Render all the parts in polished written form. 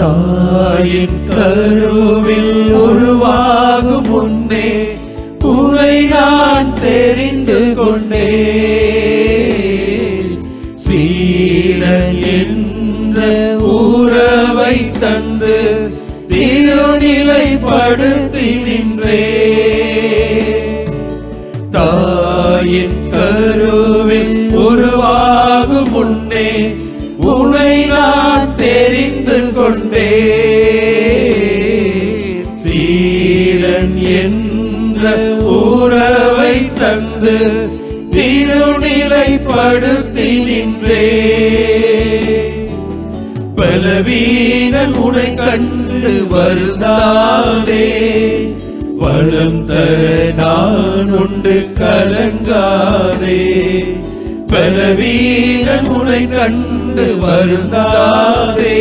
தாயின் கருவில் உருவாகும் முன்னே உன்னை நான் தெரிந்து கொண்டேன். சீடன் என்ற உறவை தந்து திருநிலைப்படுத்தி நின்றே. தாயின் கருவில் உருவாகும் முன்னே உன்னை நான் தெரிந்து கொண்டேன். சீடன் என்ற உறவை தந்து திருநிலைப்படுத்தி நின்றே. பலவீனன் உன்னை கண்டு வருந்தாதே, வளம் தர நான் உண்டு கலங்காதே. பலவீனன் உன்னை கண்டு வருந்தாதே,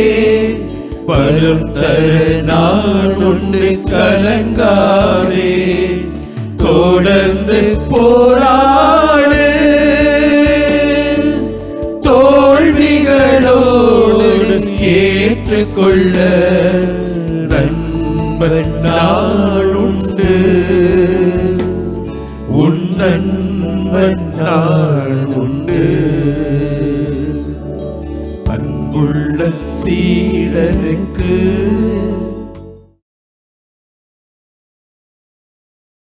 பலம் தர நான் உண்டு கலங்காதே. தொடர்ந்து போராடு, தோல்விகளோடு ஏற்றுக்கொள்ள நண்பன் நான் உண்டு. உன் நண்பன் நான் உண்டு. அன்புள்ள சீடனுக்கு